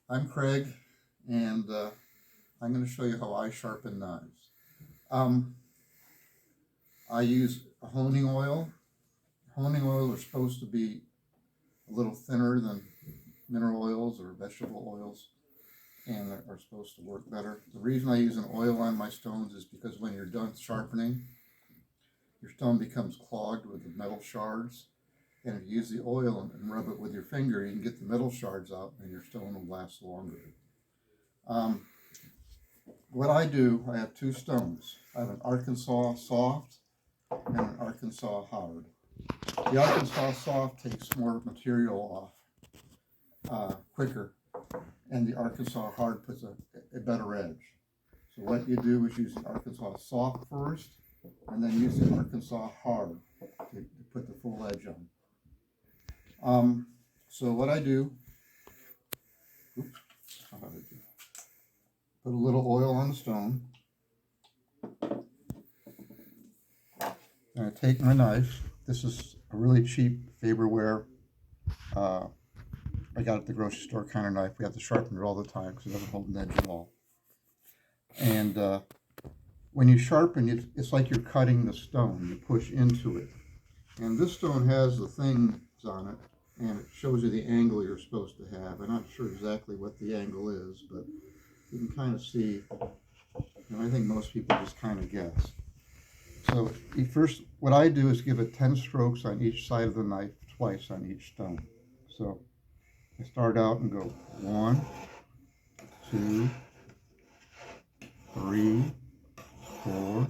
I'm Craig, and I'm going to show you how I sharpen knives. Um, I use a honing oil. Honing oils are supposed to be a little thinner than mineral oils or vegetable oils, and are supposed to work better. The reason I use an oil on my stones is because when you're done sharpening, your stone becomes clogged with the metal shards. And if you use the oil and rub it with your finger, you can get the metal shards out, and your stone will last longer. Um, What I do, I have two stones. I have an Arkansas soft and an Arkansas hard. The Arkansas soft takes more material off quicker, and the Arkansas hard puts a better edge. So what you do is use the Arkansas soft first, and then use the Arkansas hard to put the full edge on. So what I do, oops, how did I do? Put a little oil on the stone. And I take my knife. This is a really cheap Faberware. I got it at the grocery store kind of knife. We have to sharpen it all the time because it doesn't hold an edge at all. And when you sharpen, it's like you're cutting the stone. You push into it. And this stone has the things on it, and it shows you the angle you're supposed to have. I'm not sure exactly what the angle is, but you can kind of see, and I think most people just kind of guess. So first, what I do is give it 10 strokes on each side of the knife, twice on each stone. So I start out and go 1, 2, 3, 4,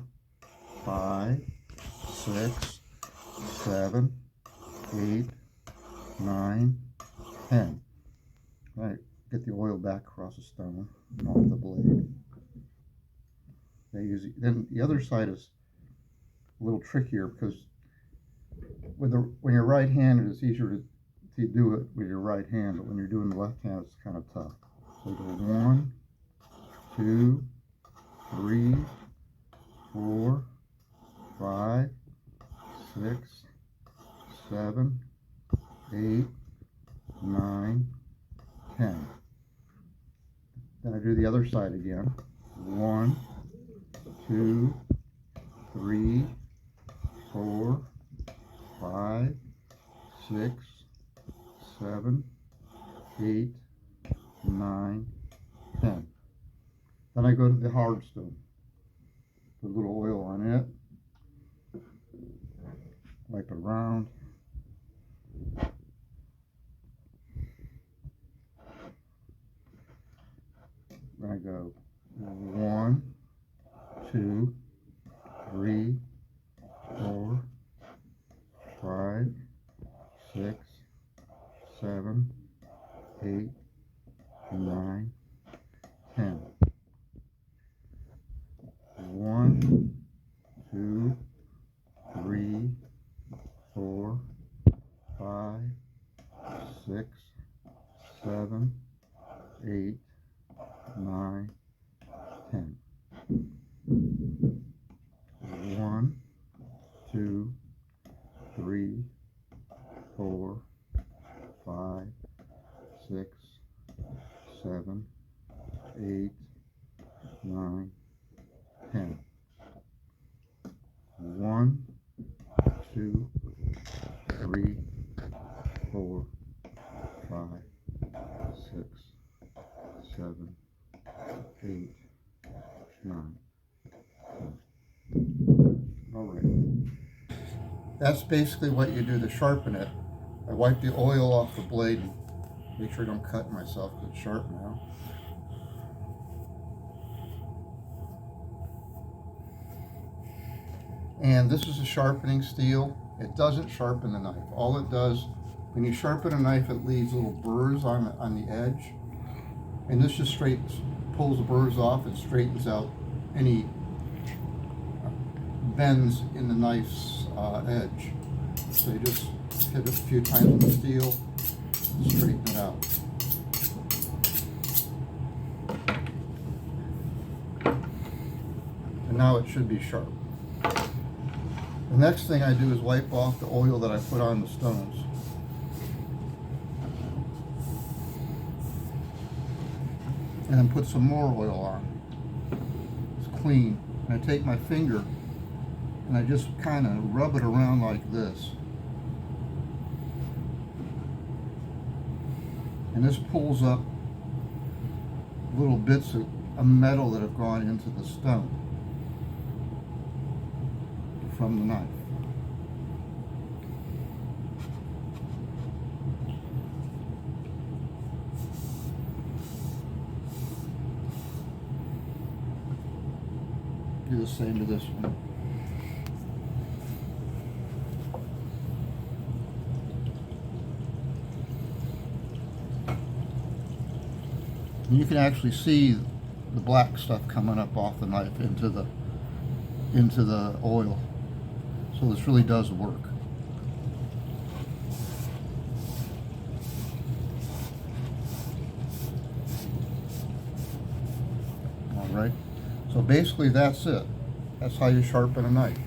5, 6, 7, 8, 9, 10. Right, get the oil back across the stone and off the blade. Then the other side is a little trickier because when you're right-handed, it's easier to do it with your right hand, but when you're doing the left hand, it's kind of tough. So go 1, 2, 3, 4, 5, 6, 7, 8, 9, 10. Then I do the other side again. 1, 2, 3, 4, 5, 6, 7, 8, 9, 10. Then I go to the hard stone. Put a little oil on it. Wipe it around. Then I go 1, 2, 3, 4, 5, 6, 7, 8, 9, 10. 1, 2, 3, 4, 5, 6, 7, 8, 9, 10. 1, 2, 3, 4, 5, 6, 7, 8, 9, 10. 1, 2, 3, 4, 5, 6, 7, 8, 9. All right. That's basically what you do to sharpen it. I wipe the oil off the blade and make sure I don't cut myself because it's sharp now. And this is a sharpening steel. It doesn't sharpen the knife. All it does, when you sharpen a knife, it leaves little burrs on the edge. And this just pulls the burrs off and straightens out any bends in the knife's edge. So you just hit it a few times with the steel, straighten it out. And now it should be sharp. The next thing I do is wipe off the oil that I put on the stones. and then put some more oil on. It's clean. And I take my finger and I just kind of rub it around like this. And this pulls up little bits of metal that have gone into the stone from the knife. Do the same to this one. And you can actually see the black stuff coming up off the knife into the oil. So this really does work. All right. So basically that's it. That's how you sharpen a knife.